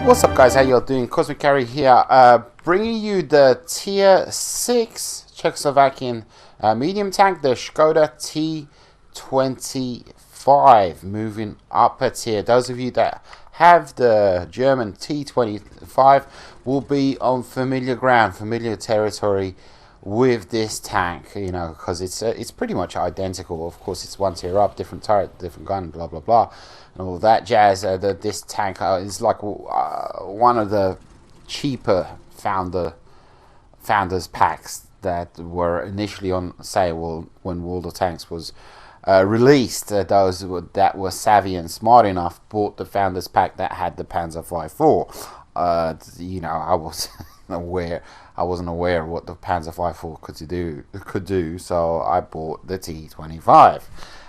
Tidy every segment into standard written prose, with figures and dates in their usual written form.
What's up, guys? How y'all doing? Cosmic Carry here, bringing you the Tier 6 Czechoslovakian medium tank, the Škoda T25, moving up a tier. Those of you that have the German T25 will be on familiar ground, familiar territory with this tank, you know, because it's pretty much identical. Of course, it's one tier up, different turret, different gun, blah blah blah, and all that jazz. This tank is like one of the cheaper founders packs that were initially on sale when World of Tanks was released. Those that were savvy and smart enough bought the founders pack that had the Panzer V4. You know, I was I wasn't aware of what the Panzer V4 could do, so I bought the T25,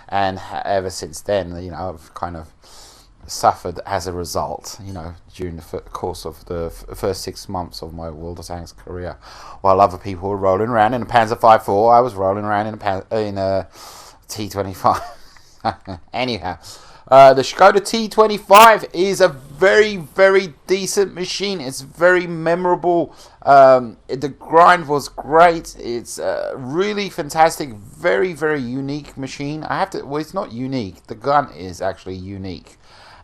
and ever since then, you know, I've kind of suffered as a result, you know, during the course of the first 6 months of my World of Tanks career. While other people were rolling around in a Panzer V4, I was rolling around in a T25. Anyhow, the Škoda T25 is a very, very decent machine. It's very memorable. The grind was great. It's really fantastic. Very, very unique machine. Well, it's not unique. The gun is actually unique.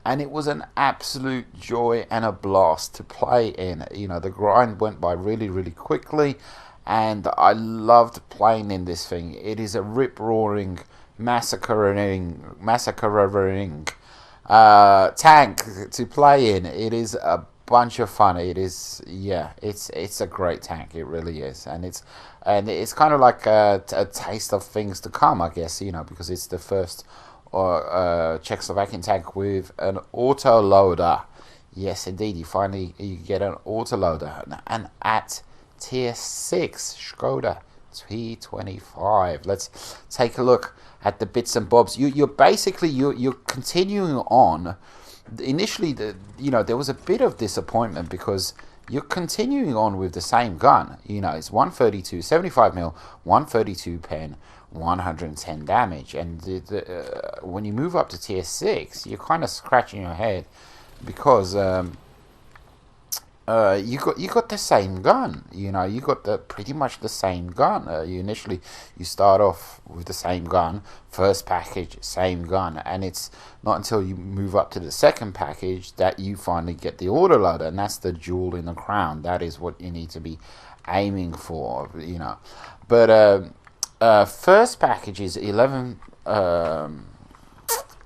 And it was an absolute joy and a blast to play in. You know, the grind went by really, really quickly. And I loved playing in this thing. It is a rip-roaring, massacring tank to play in. It is a bunch of fun. It is, yeah, it's a great tank. It really is, and it's kind of like a taste of things to come, I guess, you know, because it's the first Czechoslovakian tank with an autoloader. Yes, indeed, you get an autoloader, and at Tier 6 Škoda T25. Let's take a look at the bits and bobs. You're continuing on. Initially, there was a bit of disappointment because you're continuing on with the same gun. You know, it's 132, 75mm, 132 pen, 110 damage, and when you move up to Tier 6, you're kind of scratching your head because you got the same gun. You know, you got pretty much the same gun. You start off with the same gun, first package, same gun, and it's not until you move up to the second package that you finally get the autoloader, and that's the jewel in the crown. That is what you need to be aiming for, you know. But first package is 11,000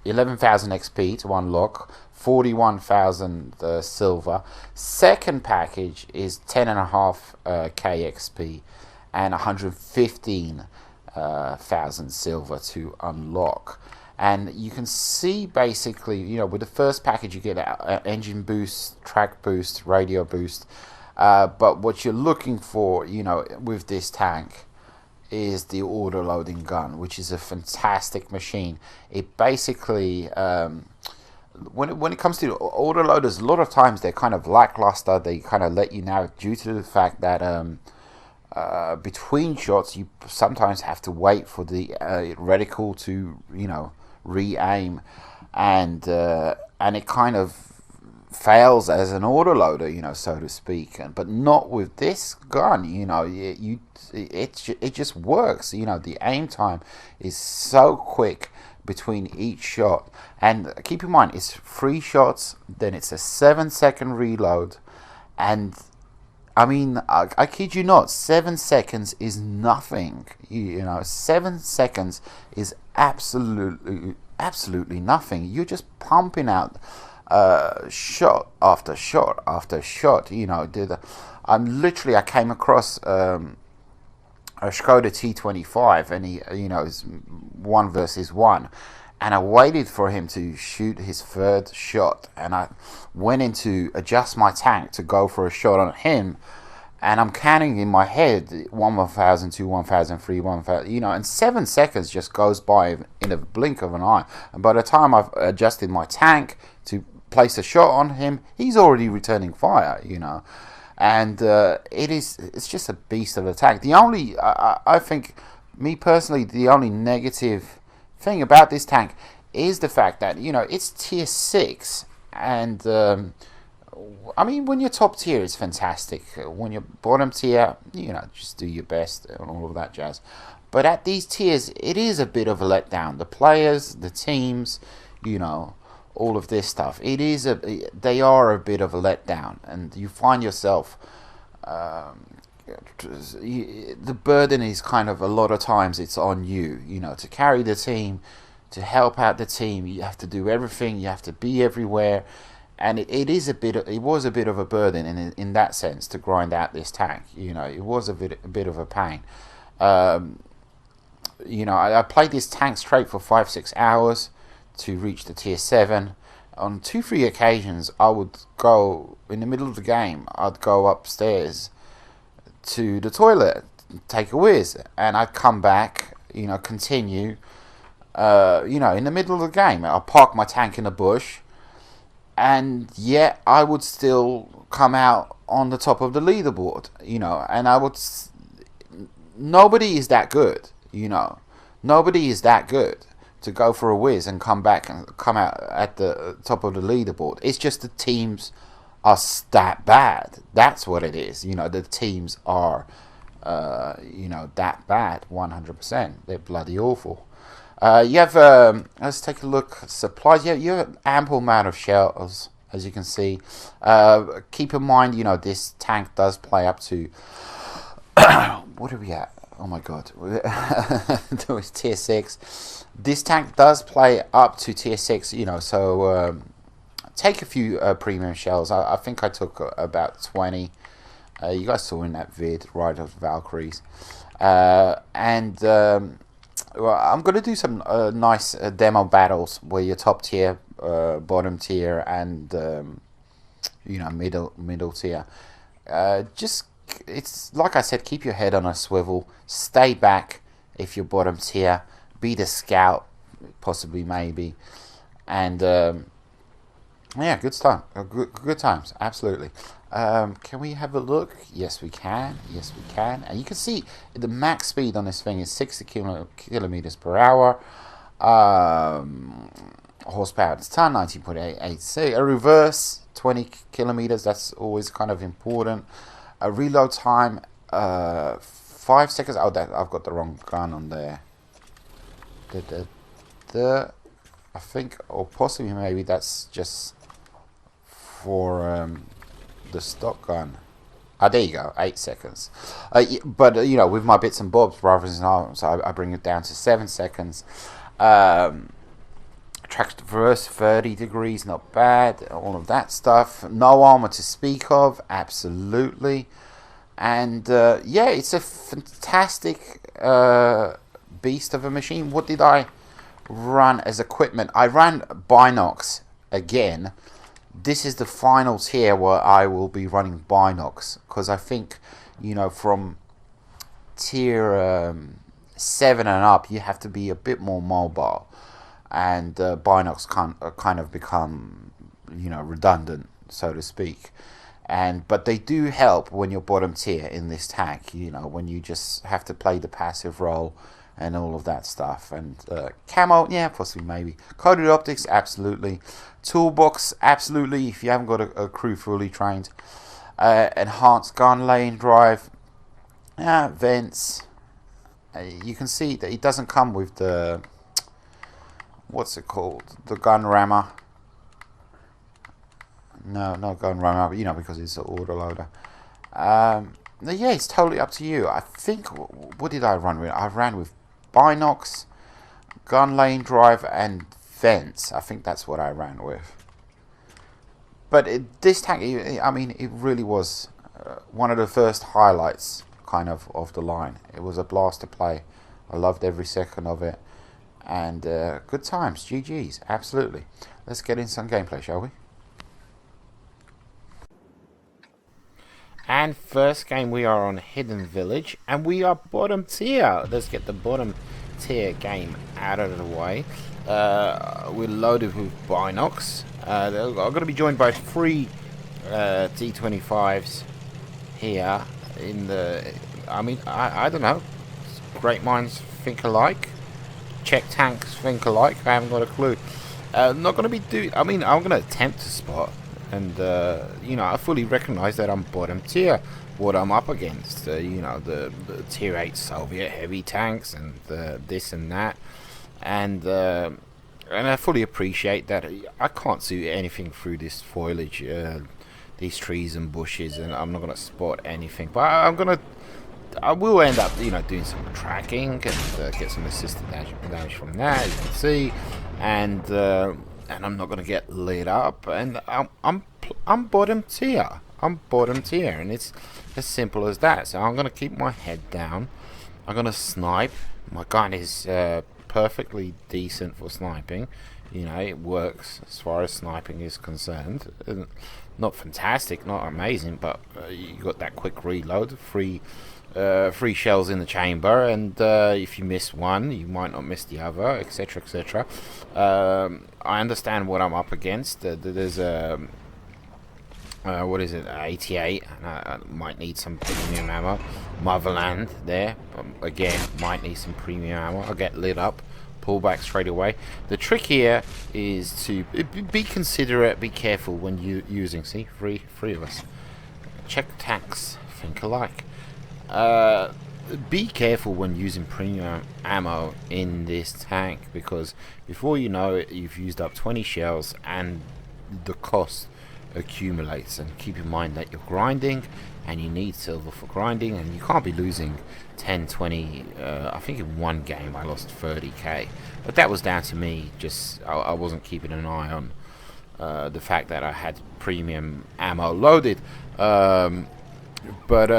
XP to unlock. 41,000 silver. Second package is 10.5 KXP and 115,000 silver to unlock. And you can see basically, you know, with the first package you get engine boost, track boost, radio boost. But what you're looking for, you know, with this tank is the auto-loading gun, which is a fantastic machine. It basically when it comes to autoloaders, a lot of times they're kind of lackluster. They kind of let you know due to the fact that between shots you sometimes have to wait for the reticle to, you know, re-aim, and it kind of fails as an autoloader, you know, so to speak. But not with this gun, you know. It just works. You know, the aim time is so quick between each shot, and keep in mind it's 3 shots, then it's a 7-second reload, and I mean, I kid you not, 7 seconds is nothing. You know, 7 seconds is absolutely nothing. You're just pumping out shot after shot after shot. You know, I came across a Škoda T25, and he, you know, is 1 versus 1, and I waited for him to shoot his third shot, and I went in to adjust my tank to go for a shot on him, and I'm counting in my head 1,000, 2, 1,000, 3, 1,000, you know, and 7 seconds just goes by in a blink of an eye, and by the time I've adjusted my tank to place a shot on him, he's already returning fire, you know. And it's just a beast of a tank. The only, I think, me personally, the only negative thing about this tank is the fact that, you know, it's Tier 6, and I mean, when you're top tier, it's fantastic. When you're bottom tier, you know, just do your best and all of that jazz. But at these tiers, it is a bit of a letdown. The players, the teams, you know, all of this stuff. They are a bit of a letdown, and you find yourself. The burden is kind of a lot of times it's on you. You know, to carry the team, to help out the team. You have to do everything. You have to be everywhere. And it was a bit of a burden in that sense to grind out this tank. You know, it was a bit of a pain. You know, I played this tank straight for 5-6 hours to reach the tier 7. On 2-3 occasions, I would go in the middle of the game. I'd go upstairs to the toilet, take a whiz, and I'd come back. You know, continue. You know, in the middle of the game, I'll park my tank in a bush. And yet I would still come out on the top of the leaderboard, you know, and nobody is that good, you know. Nobody is that good to go for a whiz and come back and come out at the top of the leaderboard. It's just the teams are that bad. That's what it is, you know. The teams are, you know, that bad, 100%. They're bloody awful. You have, let's take a look at supplies. You have an ample amount of shells, as you can see. Keep in mind, you know, this tank does play up to, what are we at? Oh my god, it was tier 6. This tank does play up to tier 6, you know, so take a few premium shells. I think I took about 20. You guys saw in that vid, Ride of Valkyries. Well, I'm going to do some nice demo battles where you're top tier, bottom tier, and you know, middle tier. Just, it's like I said, keep your head on a swivel. Stay back if you're bottom tier. Be the scout, possibly, maybe, and yeah, good stuff. Good times, absolutely. Can we have a look? Yes, we can. Yes, we can. And you can see the max speed on this thing is 60 kilometers per hour. Horsepower per ton, 19.88. A reverse, 20 kilometers. That's always kind of important. A reload time, 5 seconds. Oh, I've got the wrong gun on there. I think, or possibly maybe that's just for the stock gun. There you go, 8 seconds. But you know, with my bits and bobs, rather than so I bring it down to 7 seconds. Track reverse 30 degrees, not bad. All of that stuff. No armor to speak of, absolutely. And yeah, it's a fantastic beast of a machine. What did I run as equipment? I ran Binox again. This is the final tier where I will be running Binox, because I think, you know, from tier 7 and up, you have to be a bit more mobile, and Binox kind of become, you know, redundant, so to speak. But they do help when you're bottom tier in this tank, you know, when you just have to play the passive role and all of that stuff. And camo, yeah, possibly, maybe. Coated optics, absolutely. Toolbox, absolutely, if you haven't got a crew fully trained. Enhanced gun lane drive. Vents. You can see that it doesn't come with the, what's it called? The gun rammer. No, not gun rammer, you know, because it's an autoloader. Yeah, it's totally up to you. I think, what did I run with? I ran with Binox, gun lane drive, and vents. I think that's what I ran with. But this tank, I mean, it really was one of the first highlights, kind of the line. It was a blast to play. I loved every second of it. And good times, GG's, absolutely. Let's get in some gameplay, shall we? And first game, we are on Hidden Village, and we are bottom tier. Let's get the bottom tier game out of the way. We're loaded with Binox. I'm going to be joined by 3 D25s here in the, I mean, I don't know. Great minds think alike. Czech tanks think alike. I haven't got a clue. Not going to be I'm going to attempt to spot and you know, I fully recognize that I'm bottom tier. What I'm up against, you know, the tier 8 Soviet heavy tanks and this and that, and I fully appreciate that. I can't see anything through this foliage, these trees and bushes, and I'm not gonna spot anything. But I will end up, you know, doing some tracking and get some assisted damage from that, as you can see, and I'm not gonna get lit up, and I'm bottom tier. I'm bottom tier, and it's as simple as that. So I'm gonna keep my head down. I'm gonna snipe. My gun is perfectly decent for sniping. You know, it works as far as sniping is concerned. Not fantastic, not amazing, but you got that quick reload, free shells in the chamber, and if you miss one, you might not miss the other, etc., etc. I understand what I'm up against. There's a what is it, 88, and I might need some premium ammo. Motherland there, again, might need some premium ammo. I'll get lit up, pull back straight away. The trick here is to be considerate, be careful when you using, see, three of us. Czech tanks think alike. Be careful when using premium ammo in this tank, because before you know it, you've used up 20 shells and the cost accumulates. And keep in mind that you're grinding and you need silver for grinding, and you can't be losing 10, 20, I think in one game I lost 30k, but that was down to me, just I wasn't keeping an eye on the fact that I had premium ammo loaded. But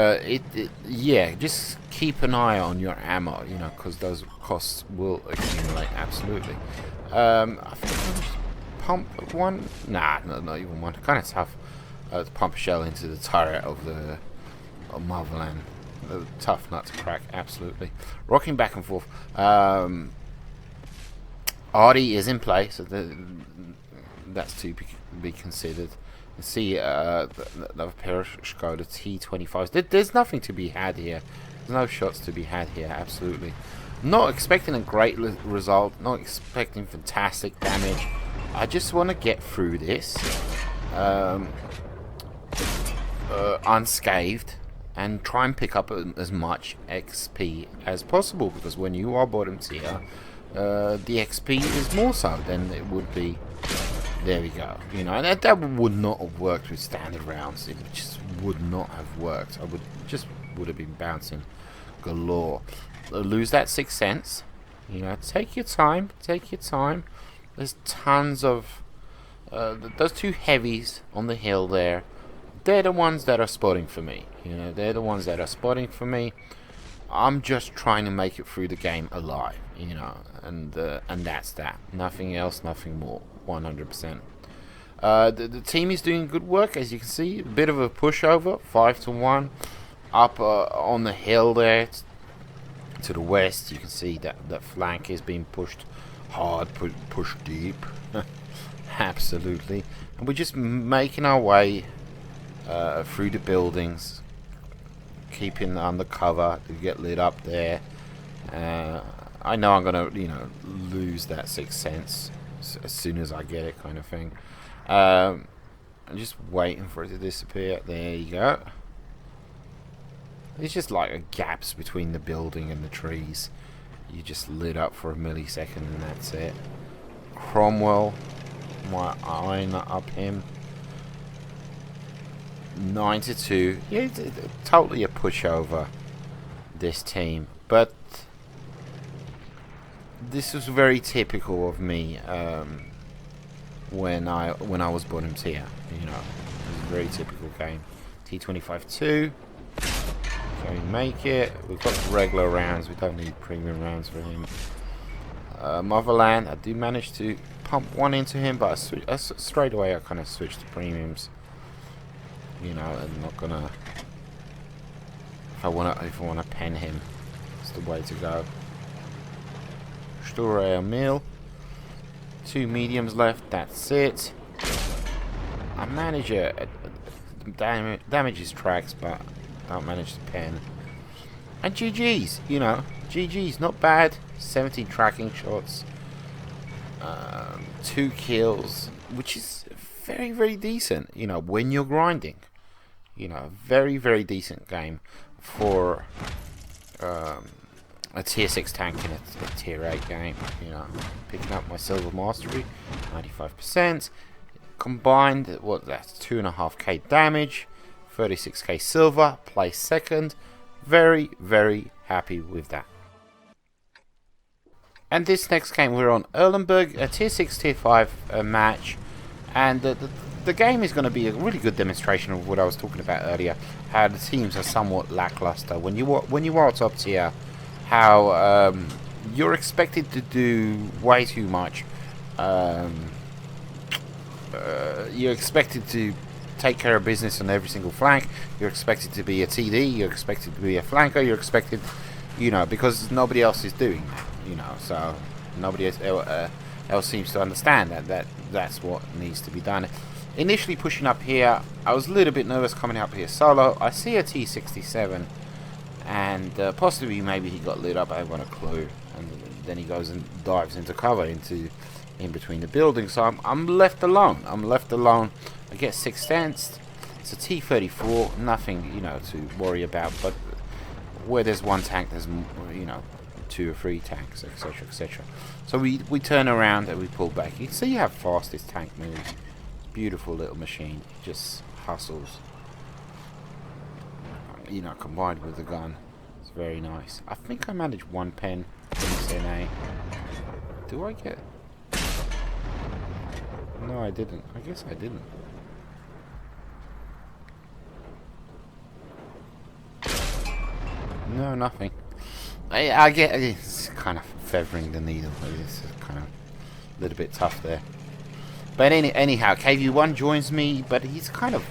yeah, just keep an eye on your ammo, you know, because those costs will accumulate, absolutely. I think I just pump one. Nah, not even one. Kind of tough to pump a shell into the turret of the Motherland. Tough nut to crack, absolutely. Rocking back and forth. Artie is in play, so that's to be considered. See another pair of Škoda T25s. There's nothing to be had here. There's no shots to be had here, absolutely. Not expecting a great result, not expecting fantastic damage. I just want to get through this unscathed and try and pick up as much XP as possible, because when you are bottom tier, the XP is more so than it would be. There we go. You know, and that would not have worked with standard rounds. It just would not have worked. I would have been bouncing galore. Lose that 6 cents. You know, take your time. Take your time. There's tons of those two heavies on the hill there. They're the ones that are spotting for me. You know, they're the ones that are spotting for me. I'm just trying to make it through the game alive. You know, and that's that. Nothing else. Nothing more. 100%. The team is doing good work, as you can see. A bit of a pushover, 5-1, up on the hill there to the west. You can see that flank is being pushed hard, pushed deep. Absolutely. And we're just making our way through the buildings, keeping under cover to get lit up there. I know I'm gonna, you know, lose that 6 cents as soon as I get it, kind of thing. I'm just waiting for it to disappear. There you go. It's just like gaps between the building and the trees. You just lit up for a millisecond and that's it. Cromwell, my eye up him. 9-2. Yeah, it's totally a pushover, this team, but this was very typical of me when I was bottom tier. You know, it was a very typical game. T25-2. Can we make it? We've got regular rounds. We don't need premium rounds for him. Motherland. I do manage to pump one into him, but straight away I kind of switched to premiums. You know, I'm not gonna. If I wanna pen him, it's the way to go. Store meal. 2 mediums left. That's it. I manage damage his tracks, but don't manage to pen. And GG's, you know, GG's, not bad. 17 tracking shots, 2 kills, which is very, very decent, you know, when you're grinding. You know, very, very decent game for a tier 6 tank in a tier 8 game. You know, picking up my silver mastery, 95%. Combined, what, that's 2.5k damage, 36k silver, place second. Very, very happy with that. And this next game, we're on Erlenberg, a tier 6, tier 5 match. And the game is going to be a really good demonstration of what I was talking about earlier. How the teams are somewhat lackluster. When you are top tier, how you're expected to do way too much. You're expected to take care of business on every single flank. You're expected to be a TD. You're expected to be a flanker. You're expected, you know, because nobody else is doing that. You know, so nobody else seems to understand that's what needs to be done. Initially pushing up here, I was a little bit nervous coming up here solo. I see a T67, and possibly maybe he got lit up. I haven't got a clue. And then he goes and dives into cover in between the buildings. So I'm left alone. I get 6 cents. It's a T34. Nothing, you know, to worry about. But where there's one tank, there's, you know, 2 or 3 tanks, etc., etc. So we turn around and we pull back. You can see how fast this tank moves. Beautiful little machine. It just hustles. You know, combined with the gun, it's very nice. I think I managed 1 pen in this NA. Do I get? No, I didn't. I guess I didn't. No, nothing. I get it's kind of feathering the needle. It's kind of a little bit tough there. But anyhow, KV1 joins me, but he's kind of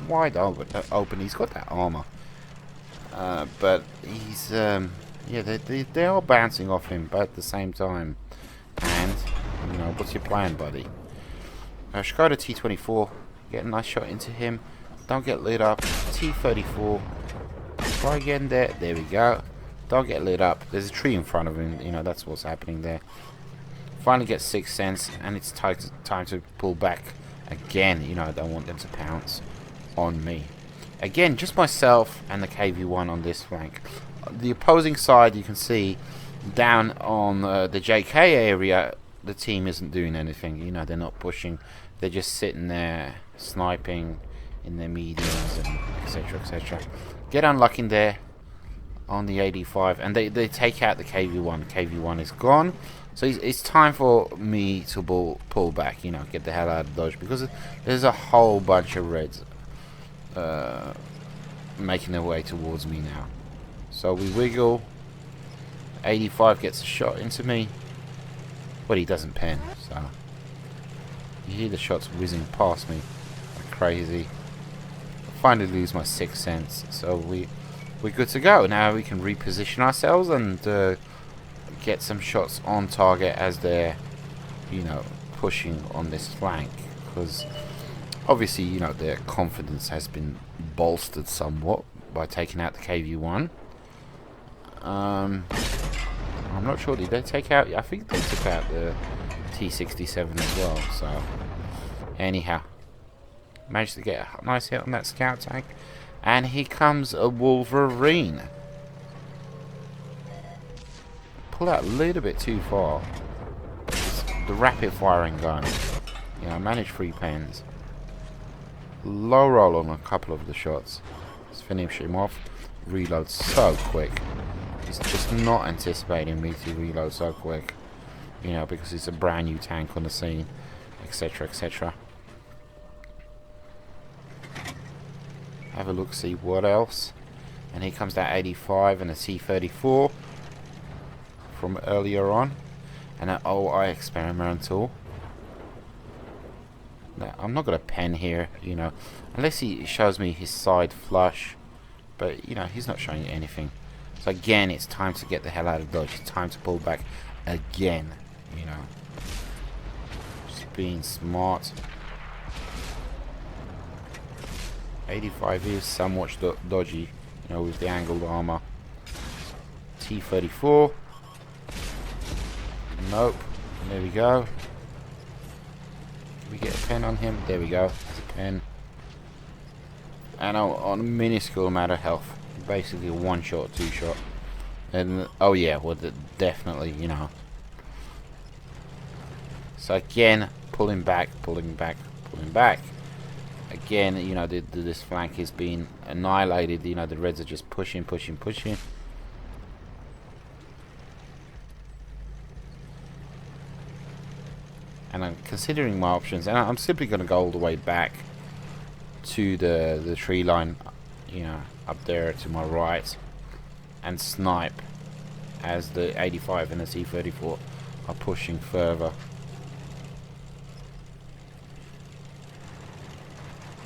wide open. He's got that armor, but he's yeah, they are bouncing off him, but at the same time. And you know, what's your plan, buddy? Škoda T24, get a nice shot into him. Don't get lit up. T34. Try again there. There we go. Don't get lit up. There's a tree in front of him. You know, that's what's happening there. Finally get 6 cents, and it's time to pull back again. You know, I don't want them to pounce on me. Again, just myself and the KV1 on this flank. The opposing side, you can see down on the JK area, the team isn't doing anything. You know, they're not pushing. They're just sitting there sniping in their mediums and etc., etc. Get unlucky there on the 85, and they take out the KV1. KV1 is gone. So it's time for me to pull back, you know, get the hell out of dodge, because there's a whole bunch of reds making their way towards me now. So we wiggle. 85 gets a shot into me, but he doesn't pen. So you hear the shots whizzing past me like crazy. I finally lose my 6 cents, so we're good to go. Now we can reposition ourselves and get some shots on target as they're, you know, pushing on this flank, because obviously, you know, their confidence has been bolstered somewhat by taking out the KV1. I'm not sure, did they take out? I think they took out the T67 as well. So anyhow, managed to get a nice hit on that scout tank, and here comes a Wolverine. Pull out a little bit too far. The rapid firing gun. You know, manage 3 pens. Low roll on a couple of the shots. Let's finish him off. Reload so quick. He's just not anticipating me to reload so quick. You know, because it's a brand new tank on the scene, etc., etc. Have a look, see what else. And here comes that 85 and a T34 from earlier on, and an OI experimental. Now, I'm not gonna pen here, you know, unless he shows me his side flush, but you know, he's not showing anything. So again, it's time to get the hell out of dodge. It's time to pull back again, you know, just being smart. 85 is somewhat dodgy, you know, with the angled armor. T34. Nope. There we go. we get a pen on him? There we go. There's a pen. And on a minuscule amount of health. Basically a one-shot, two-shot. And, oh yeah, well, definitely, you know. So again, pulling back, pulling back, pulling back. Again, you know, this flank is being annihilated. You know, the Reds are just pushing, pushing, pushing. And I'm considering my options, and I'm simply going to go all the way back to the tree line, you know, up there to my right, and snipe as the 85 and the T-34 are pushing further.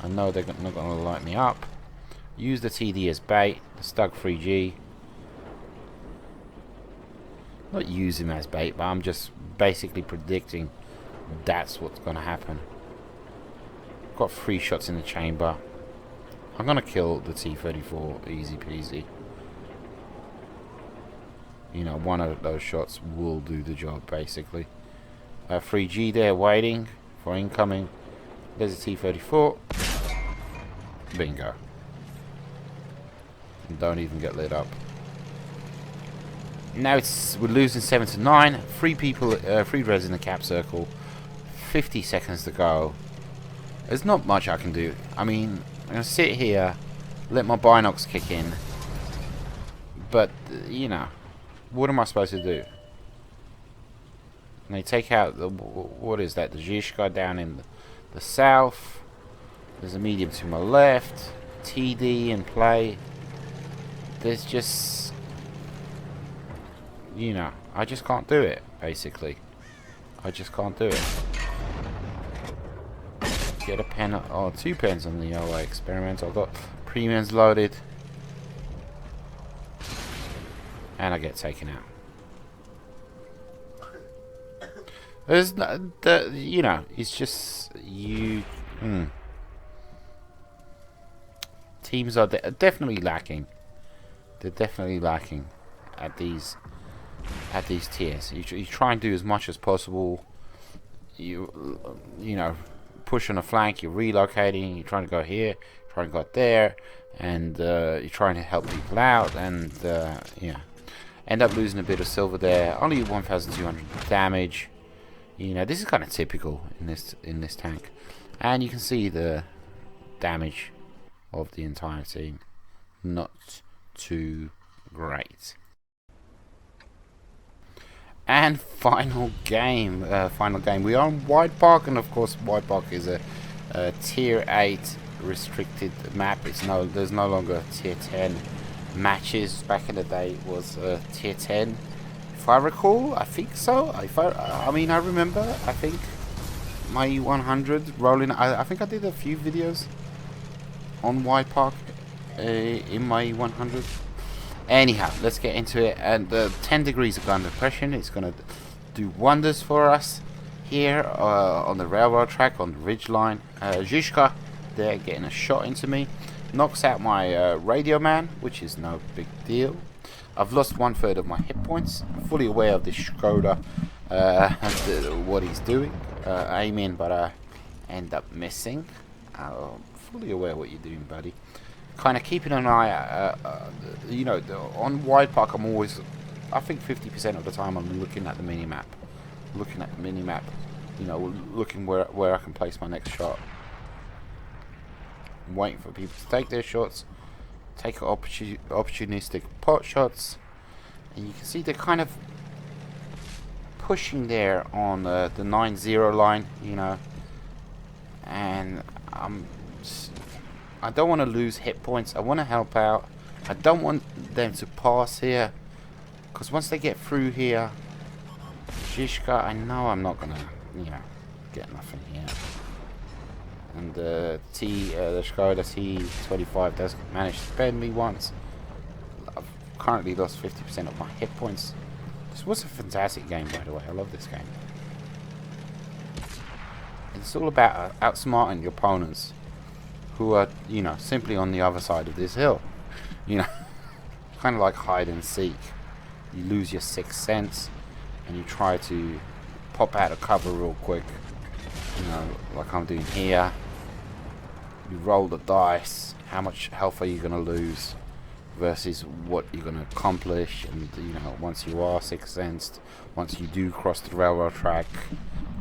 I know they're not going to light me up. Use the TD as bait, the Stug 3G. Not use him as bait, but I'm just basically predicting that's what's going to happen. Got 3 shots in the chamber. I'm going to kill the T-34 easy peasy. You know, one of those shots will do the job basically. 3G there waiting for incoming. There's a T-34. Bingo. Don't even get lit up. Now we're losing 7 to 9. 3 people, 3 res in the cap circle. 50 seconds to go. There's not much I can do. I mean, I'm gonna sit here, let my binocs kick in. But you know, what am I supposed to do? And they take out the, what is that? The Zhishka down in the south. There's a medium to my left. TD in play. There's just, you know, I just can't do it, basically. I just can't do it. Get a pen, or 2 pens on the OA experiment. I've got premiums loaded. And I get taken out. There's no, you know, it's just, you, Teams are definitely lacking. They're definitely lacking at these tiers. You try and do as much as possible. You know, push on a flank. You're relocating. You're trying to go here. Trying to go there, and you're trying to help people out. And yeah, end up losing a bit of silver there. Only 1,200 damage. You know, this is kind of typical in this tank, and you can see the damage of the entire team. Not too great. And final game. We are on White Park, and of course, White Park is a tier 8 restricted map. There's no longer tier 10 matches. Back in the day, it was tier 10. If I recall, I think so. I mean, I remember. I think my 100 rolling. I think I did a few videos on White Park in my 100. Anyhow, let's get into it. And 10 degrees of gun depression. It's gonna do wonders for us here on the railroad track, on the ridge line. Zhishka there getting a shot into me, knocks out my radio man, which is no big deal. I've lost 1/3 of my hit points. I'm fully aware of this Škoda, what he's doing, aiming, but I end up missing. Fully aware what you're doing, buddy. Kind of keeping an eye, you know, on Wide Park. I'm always, I think 50% of the time, I'm looking at the mini map. You know, looking where I can place my next shot. I'm waiting for people to take their shots, take opportunistic pot shots, and you can see they're kind of pushing there on the 9-0 line, you know, and I don't want to lose hit points. I want to help out. I don't want them to pass here, because once they get through here, Zhishka, I know I'm not gonna, you know, get nothing here. And the Škoda T25 does manage to bend me once. I've currently lost 50% of my hit points. This was a fantastic game, by the way. I love this game. It's all about outsmarting your opponents, who are, you know, simply on the other side of this hill. You know, kind of like hide and seek. You lose your sixth sense, and you try to pop out of cover real quick. you know, like I'm doing here. You roll the dice. How much health are you going to lose versus what you're going to accomplish? And you know, once you are sixth sensed, once you do cross the railroad track,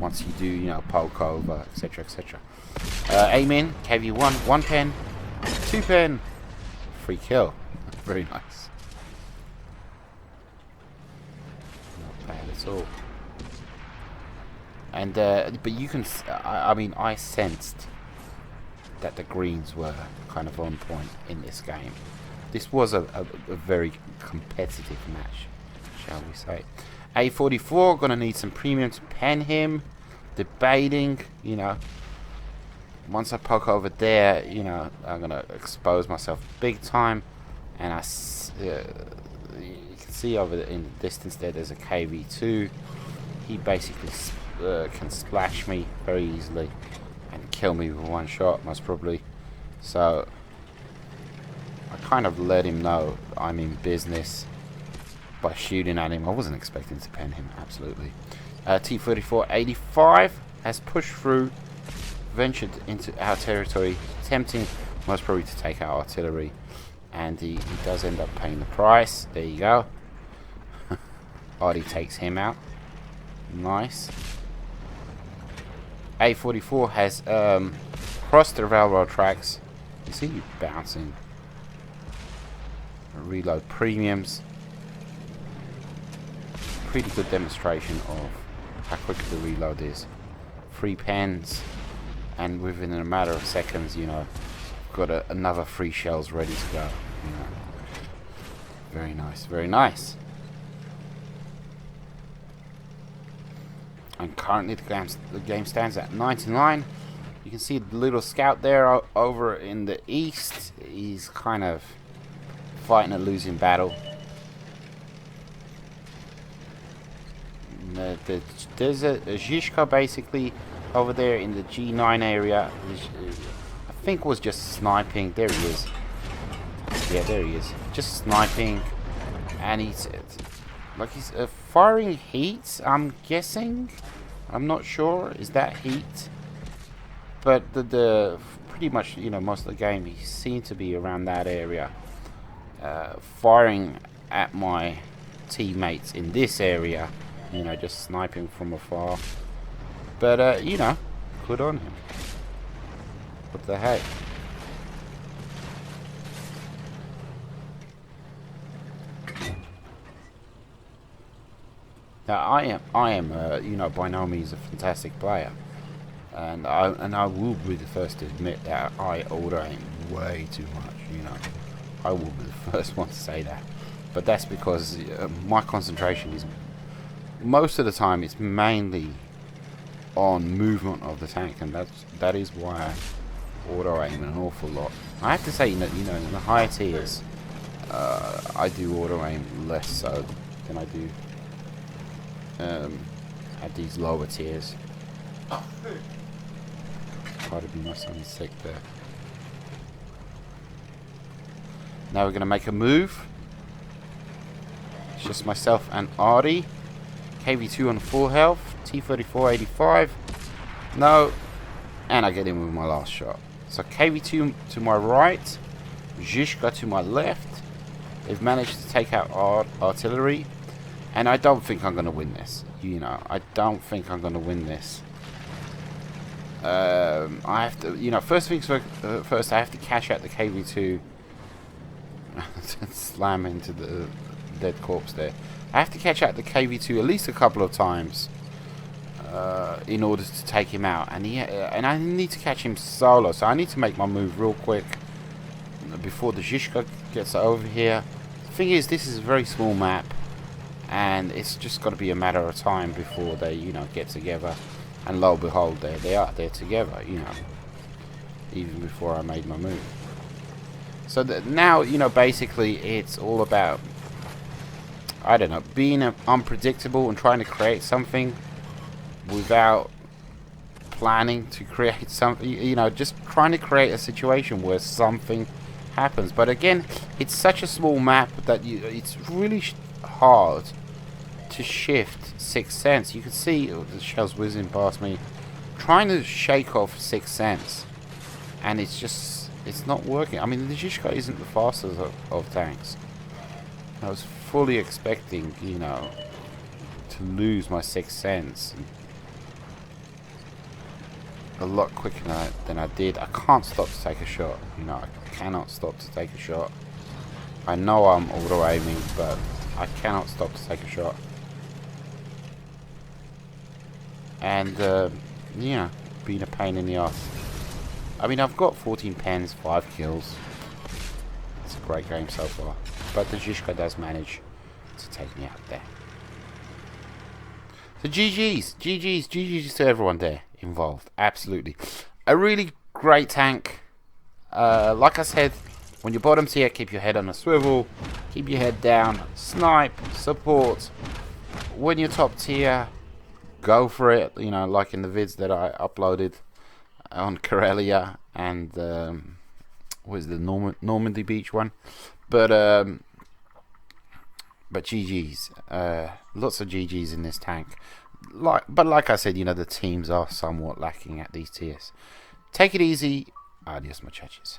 once you do, you know, poke over, etc., etc. Aim in. KV1, 1 pen, 2 pen, free kill. Very nice. Not bad at all. And but you can, I mean, I sensed that the greens were kind of on point in this game. This was a very competitive match, shall we say. A44, gonna need some premium to pen him. Debating, you know, once I poke over there, you know, I'm gonna expose myself big time. And you can see over in the distance there's a KV2. He basically can splash me very easily and kill me with one shot, most probably. So I kind of let him know I'm in business by shooting at him. I wasn't expecting to pen him, absolutely. T-34-85 has pushed through, ventured into our territory, attempting most probably to take our artillery, and he does end up paying the price. There you go. Artie takes him out. Nice. A44 has crossed the railroad tracks. You see you bouncing. Reload premiums. Pretty good demonstration of how quick the reload is. 3 pens, and within a matter of seconds, you know, got another 3 shells ready to go. You know. Very nice, very nice. And currently the game stands at 99. You can see the little scout there over in the east. He's kind of fighting a losing battle. There's a Zizka basically over there in the G9 area. I think was just sniping. There he is. Yeah, there he is. Just sniping, and he's firing heat. I'm guessing. I'm not sure. Is that heat? But the pretty much, you know, most of the game he seemed to be around that area, firing at my teammates in this area. You know, just sniping from afar. But you know, good on him. What the heck? Now I am you know, by no means a fantastic player, and I will be the first to admit that I auto aim way too much. You know, I will be the first one to say that, but that's because my concentration is most of the time it's mainly on movement of the tank, and that is why I auto aim an awful lot. I have to say that, you know, in the higher tiers, I do auto aim less so than I do at these lower tiers. Pardon me, my son's sick there. Now we're going to make a move. It's just myself and Artie. KV2 on full health. T-34 85. No. And I get in with my last shot. So KV2 to my right. Zizka to my left. They've managed to take out our artillery. And I don't think I'm going to win this. You know, I don't think I'm going to win this. I have to, you know, first things first, I have to catch out the KV2. Slam into the dead corpse there. I have to catch out the KV2 at least a couple of times in order to take him out. And I need to catch him solo. So I need to make my move real quick before the Zizka gets over here. The thing is, this is a very small map. And it's just got to be a matter of time before they, you know, get together. And lo and behold, there they are. They're together, you know. Even before I made my move. So now, you know, basically it's all about, I don't know, being unpredictable and trying to create something without planning to create something. You know, just trying to create a situation where something happens. But again, it's such a small map that it's really hard to shift sixth sense. You can see the shells whizzing past me trying to shake off Sixth Sense, and it's not working. I mean, the Zizka isn't the fastest of tanks. I was fully expecting, you know, to lose my Sixth Sense a lot quicker than I did. I can't stop to take a shot. You know, I cannot stop to take a shot. I know I'm auto aiming, but I cannot stop to take a shot. And yeah, being a pain in the ass. I mean, I've got 14 pens, 5 kills. It's a great game so far. But the Zizka does manage to take me out there. So GG's to everyone there involved. Absolutely. A really great tank. Like I said, when you're bottom tier, keep your head on a swivel. Keep your head down. Snipe. Support. When you're top tier, go for it. You know, like in the vids that I uploaded on Karelia and what is the Normandy Beach one. But GG's, lots of GG's in this tank. But like I said, you know, the teams are somewhat lacking at these tiers. Take it easy. Adios, muchachos.